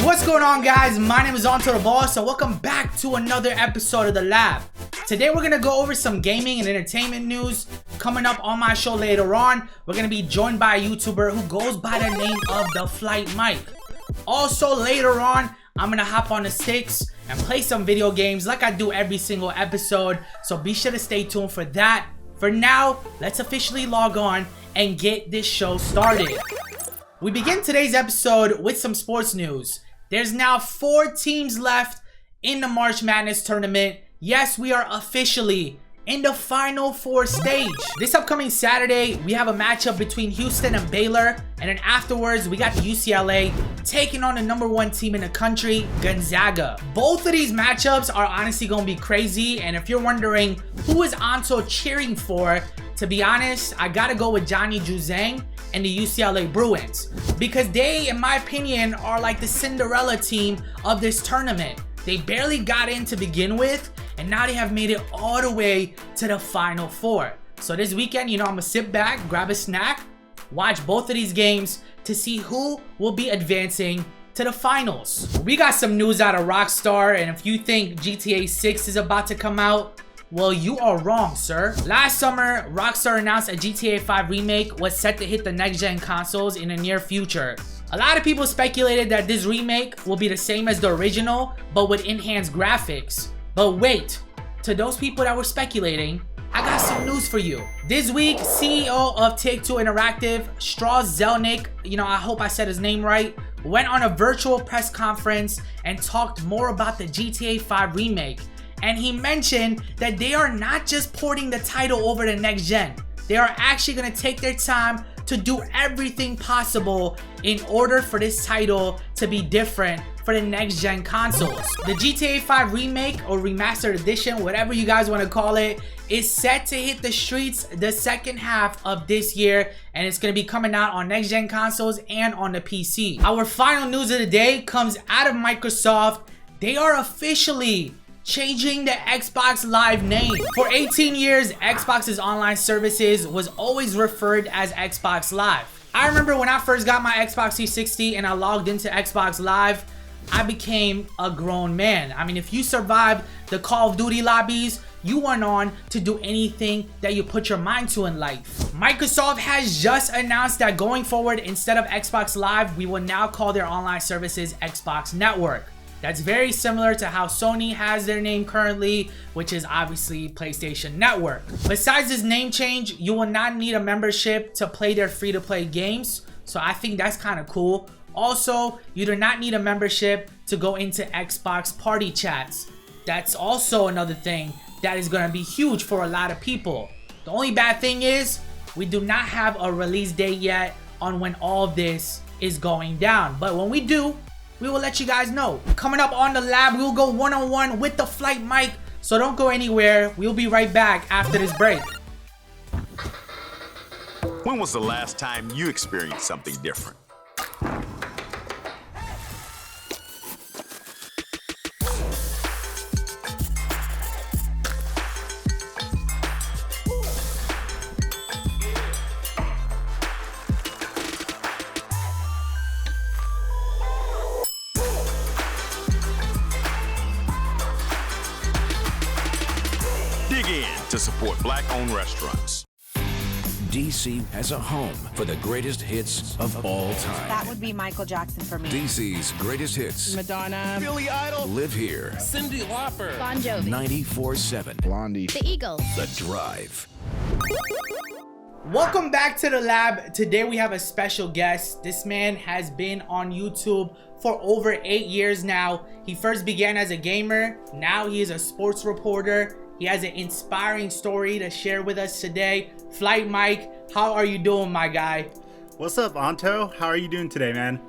What's going on, guys? My name is AntoDaBoss and welcome back to another episode of The Lab. Today we're gonna go over some gaming and entertainment news. Coming up on my show later on, we're gonna be joined by a YouTuber who goes by the name of TheFlightMike. Also later on, I'm gonna hop on the sticks and play some video games like I do every single episode, so be sure to stay tuned for that. For now, let's officially log on and get this show started. We begin today's episode with some sports news. There's now 4 teams left in the March Madness tournament. Yes, we are officially in the Final Four stage. This upcoming Saturday, we have a matchup between Houston and Baylor. And then afterwards, we got the UCLA taking on the #1 team in the country, Gonzaga. Both of these matchups are honestly gonna be crazy. And if you're wondering who is Anto cheering for, to be honest, I gotta go with Johnny Juzang and the UCLA Bruins. Because they, in my opinion, are like the Cinderella team of this tournament. They barely got in to begin with, and now they have made it all the way to the Final Four. So this weekend, you know, I'm gonna sit back, grab a snack, watch both of these games to see who will be advancing to the finals. We got some news out of Rockstar, and if you think GTA 6 is about to come out, well, you are wrong, sir. Last summer, Rockstar announced a GTA 5 remake was set to hit the next-gen consoles in the near future. A lot of people speculated that this remake will be the same as the original, but with enhanced graphics. But wait, to those people that were speculating, I got some news for you. This week, CEO of Take-Two Interactive, Strauss Zelnick, I hope I said his name right, went on a virtual press conference and talked more about the GTA 5 remake. And he mentioned that they are not just porting the title over the next gen. They are actually gonna take their time to do everything possible in order for this title to be different for the next gen consoles. The GTA 5 remake or remastered edition, whatever you guys want to call it, is set to hit the streets the second half of this year, and it's going to be coming out on next gen consoles and on the PC. Our final news of the day comes out of Microsoft. They are officially changing the Xbox Live name. For 18 years, Xbox's online services was always referred as Xbox Live. I remember when I first got my Xbox 360 and I logged into Xbox Live, I became a grown man. I mean, if you survived the Call of Duty lobbies, you went on to do anything that you put your mind to in life. Microsoft has just announced that going forward, instead of Xbox Live, we will now call their online services Xbox Network. That's very similar to how Sony has their name currently, which is obviously PlayStation Network. Besides this name change, you will not need a membership to play their free-to-play games, so I think that's kind of cool. Also, you do not need a membership to go into Xbox party chats. That's also another thing that is going to be huge for a lot of people. The only bad thing is, we do not have a release date yet on when all of this is going down. But when we do, we will let you guys know. Coming up on The Lab, we'll go one-on-one with TheFlightMike, so don't go anywhere. We'll be right back after this break. When was the last time you experienced something different? Dig in to support Black-owned restaurants. DC has a home for the greatest hits of all time. That would be Michael Jackson for me. DC's greatest hits Madonna, Billy Idol, live here. Cyndi Lauper, Bon Jovi, 94.7 Blondie, The Eagles, The Drive. Welcome back to The Lab. Today we have a special guest. This man has been on YouTube for over 8 years now. He first began as a gamer. Now he is a sports reporter. He has an inspiring story to share with us today. TheFlightMike, how are you doing, my guy? What's up, Anto? How are you doing today, man?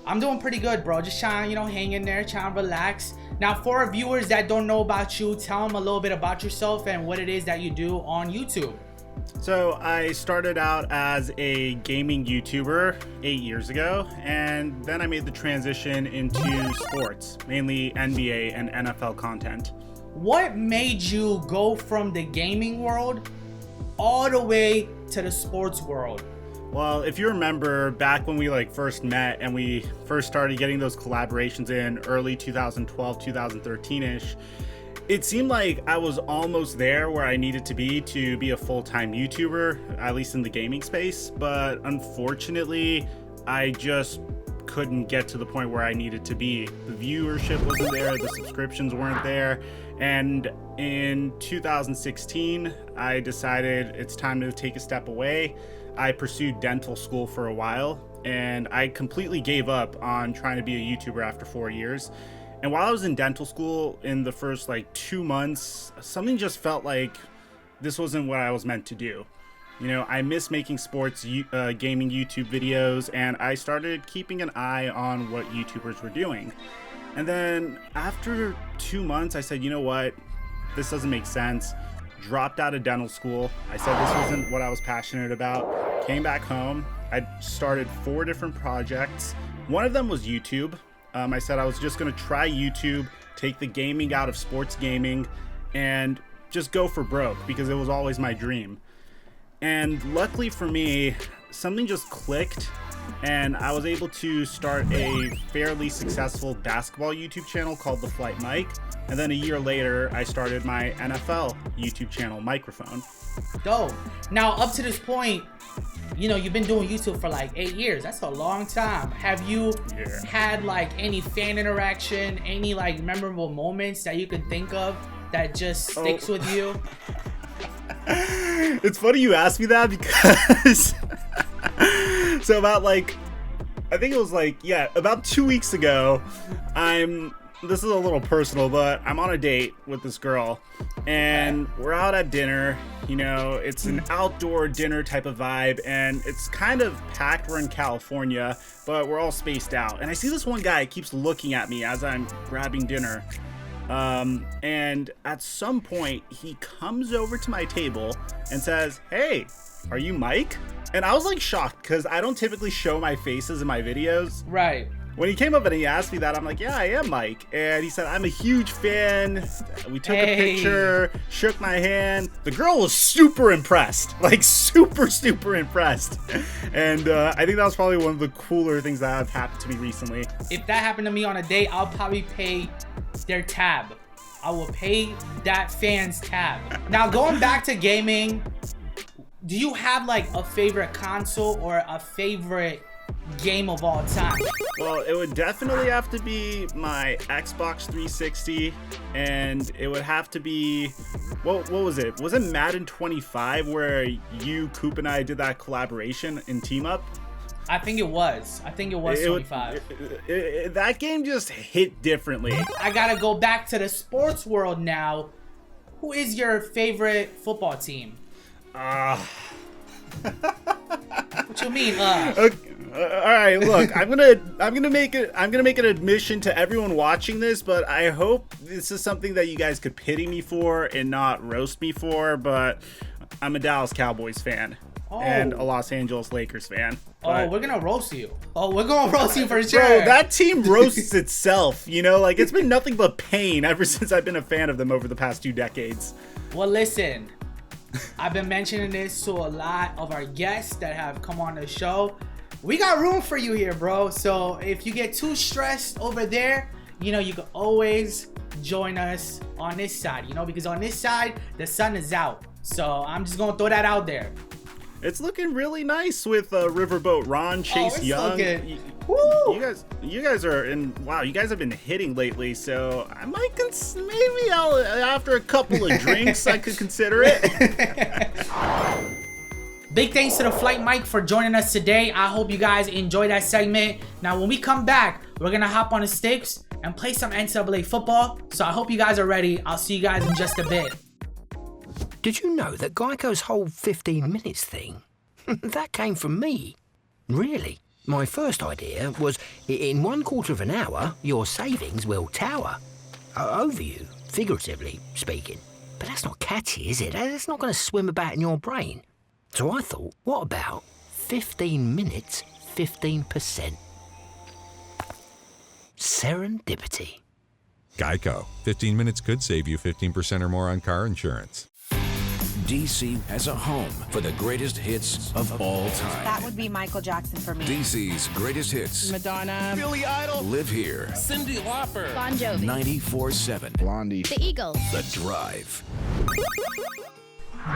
I'm doing pretty good, bro. Just trying to, hang in there, trying to relax. Now, for our viewers that don't know about you, tell them a little bit about yourself and what it is that you do on YouTube. So I started out as a gaming YouTuber 8 years ago, and then I made the transition into sports, mainly NBA and NFL content. What made you go from the gaming world all the way to the sports world? Well, if you remember back when we first met and we first started getting those collaborations in early 2012, 2013-ish, it seemed like I was almost there where I needed to be a full-time YouTuber, at least in the gaming space. But unfortunately, I just couldn't get to the point where I needed to be. The viewership wasn't there, the subscriptions weren't there. And in 2016, I decided it's time to take a step away. I pursued dental school for a while, and I completely gave up on trying to be a YouTuber after 4 years. And while I was in dental school, in the first 2 months, something just felt like this wasn't what I was meant to do. You know, I miss making sports gaming YouTube videos, and I started keeping an eye on what YouTubers were doing. And then after 2 months, I said, you know what, this doesn't make sense. Dropped out of dental school. I said this wasn't what I was passionate about. Came back home. I started 4 different projects. One of them was YouTube. I said I was just going to try YouTube, take the gaming out of sports gaming, and just go for broke because it was always my dream. And luckily for me, something just clicked, and I was able to start a fairly successful basketball YouTube channel called TheFlightMike. And then a year later, I started my NFL YouTube channel, Microphone. Dope. Now, up to this point, you know, you've been doing YouTube for 8 years. That's a long time. Have you had any fan interaction, any memorable moments that you can think of that just sticks with you? It's funny you asked me that because so about I think it was about 2 weeks ago, this is a little personal, but I'm on a date with this girl, and we're out at dinner. You know, it's an outdoor dinner type of vibe, and it's kind of packed. We're in California, but we're all spaced out. And I see this one guy keeps looking at me as I'm grabbing dinner. And at some point, he comes over to my table and says, "Hey, are you Mike?" And I was shocked because I don't typically show my faces in my videos. Right. When he came up and he asked me that, I'm like, yeah, I am Mike. And he said, I'm a huge fan. We took a picture, shook my hand. The girl was super impressed, super impressed. And I think that was probably one of the cooler things that have happened to me recently. If that happened to me on a date, I'll probably pay their tab. I will pay that fan's tab. Now, going back to gaming, do you have a favorite console or a favorite game of all time? Well, it would definitely have to be my Xbox 360, and it would have to be, what was it? Was it Madden 25 where you, Coop, and I did that collaboration in Team Up? I think it was 25. That game just hit differently. I gotta go back to the sports world now. Who is your favorite football team? What you mean? Okay. All right, look, I'm gonna make an admission to everyone watching this, but I hope this is something that you guys could pity me for and not roast me for. But I'm a Dallas Cowboys fan and a Los Angeles Lakers fan. Oh, we're gonna roast you. Oh, we're gonna roast you for sure. Bro, that team roasts itself. You know, it's been nothing but pain ever since I've been a fan of them over the past 2 decades. Well, listen, I've been mentioning this to a lot of our guests that have come on the show. We got room for you here, bro. So if you get too stressed over there, you can always join us on this side, because on this side, the sun is out. So I'm just going to throw that out there. It's looking really nice with Riverboat Ron, Chase Young. You guys are in. Wow, you guys have been hitting lately. So I might maybe after a couple of drinks, I could consider it. Big thanks to TheFlightMike for joining us today. I hope you guys enjoyed that segment. Now, when we come back, we're gonna hop on the sticks and play some NCAA football. So I hope you guys are ready. I'll see you guys in just a bit. Did you know that Geico's whole 15 minutes thing, that came from me? Really? My first idea was, in 1/4 of an hour, your savings will tower. Over you, figuratively speaking. But that's not catchy, is it? That's not going to swim about in your brain. So I thought, what about 15 minutes, 15%? Serendipity. Geico. 15 minutes could save you 15% or more on car insurance. DC has a home for the greatest hits of all time. That would be Michael Jackson for me. DC's greatest hits Madonna. Billy Idol. live here. Cyndi Lauper. Bon Jovi. 94.7 Blondie. The Eagles. The Drive.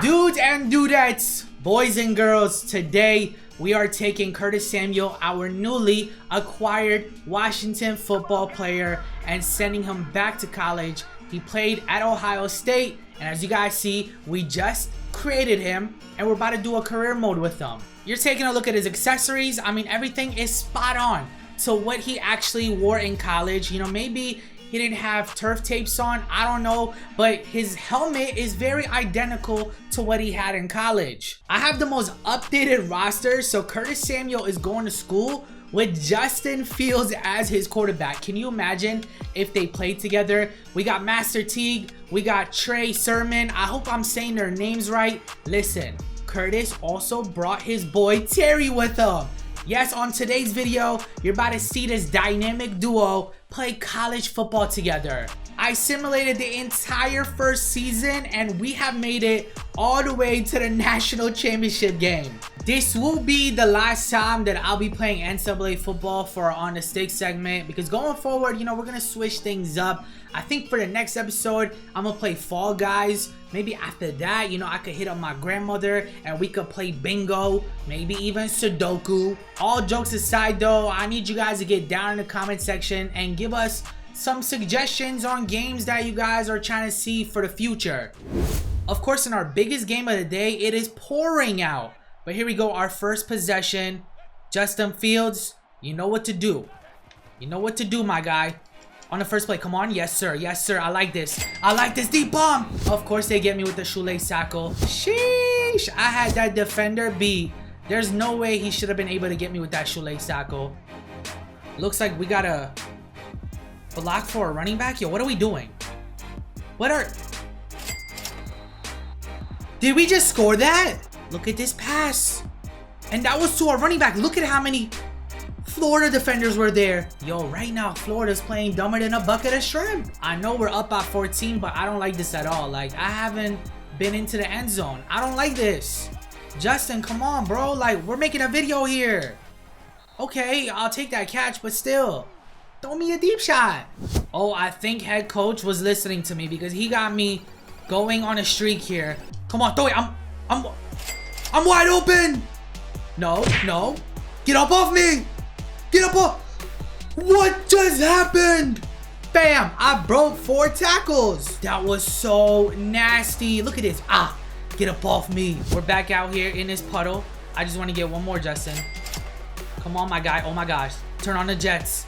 Dudes and dudettes, boys and girls, today we are taking Curtis Samuel, our newly acquired Washington football player, and sending him back to college. He played at Ohio State, and as you guys see, we just created him, and we're about to do a career mode with him. You're taking a look at his accessories. I mean, everything is spot on to what he actually wore in college. You know, maybe he didn't have turf tapes on, I don't know, but his helmet is very identical to what he had in college. I have the most updated roster, so Curtis Samuel is going to school with Justin Fields as his quarterback. Can you imagine if they played together? We got Master Teague, we got Trey Sermon. I hope I'm saying their names right. Listen, Curtis also brought his boy Terry with him. Yes, on today's video, you're about to see this dynamic duo play college football together. I simulated the entire first season and we have made it all the way to the national championship game. This will be the last time that I'll be playing NCAA football for our On the Stick segment, because going forward, you know, we're gonna switch things up. I think for the next episode, I'm gonna play Fall Guys. Maybe after that, you know, I could hit up my grandmother and we could play bingo, maybe even Sudoku. All jokes aside though, I need you guys to get down in the comment section and give us some suggestions on games that you guys are trying to see for the future. Of course, in our biggest game of the day, it is pouring out. But here we go, our first possession. Justin Fields, you know what to do. You know what to do, my guy. On the first play, come on. Yes, sir. Yes, sir. I like this. I like this deep bomb. Of course, they get me with the shoelace tackle. Sheesh. I had that defender beat. There's no way he should have been able to get me with that shoelace tackle. Looks like we got a block for a running back. Yo, what are we doing? What are... Did we just score that? Look at this pass. And that was to our running back. Look at how many Florida defenders were there. Yo, right now, Florida's playing dumber than a bucket of shrimp. I know we're up by 14, but I don't like this at all. Like, I haven't been into the end zone. I don't like this. Justin, come on, bro. Like, we're making a video here. Okay, I'll take that catch, but still. Throw me a deep shot. Oh, I think head coach was listening to me because he got me going on a streak here. Come on, throw it. I'm wide open. No, no. Get up off me. Get up off. What just happened? Bam, I broke 4 tackles. That was so nasty. Look at this. Ah, get up off me. We're back out here in this puddle. I just want to get one more, Justin. Come on, my guy. Oh my gosh. Turn on the Jets.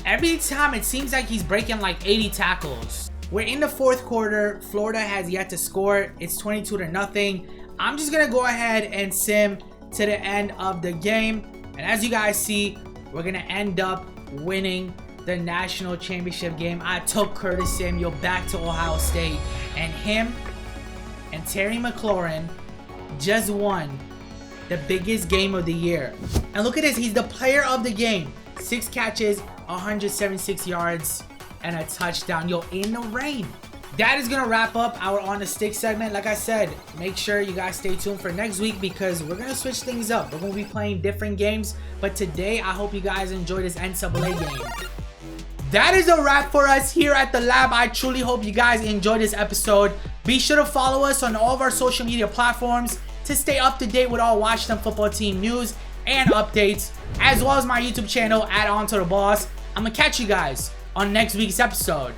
Every time it seems like he's breaking like 80 tackles. We're in the 4th quarter. Florida has yet to score. It's 22-0. I'm just gonna go ahead and sim to the end of the game. And as you guys see, we're gonna end up winning the national championship game. I took Curtis Samuel back to Ohio State, and him and Terry McLaurin just won the biggest game of the year. And look at this, he's the player of the game. 6 catches, 176 yards, and a touchdown. Yo, in the rain. That is gonna wrap up our On the Stick segment. Like I said, make sure you guys stay tuned for next week because we're gonna switch things up. We're gonna be playing different games, but today I hope you guys enjoy this NCAA game. That is a wrap for us here at the lab. I truly hope you guys enjoyed this episode. Be sure to follow us on all of our social media platforms to stay up to date with all Washington football team news and updates, as well as my YouTube channel at AntoDaBoss. I'm gonna catch you guys on next week's episode.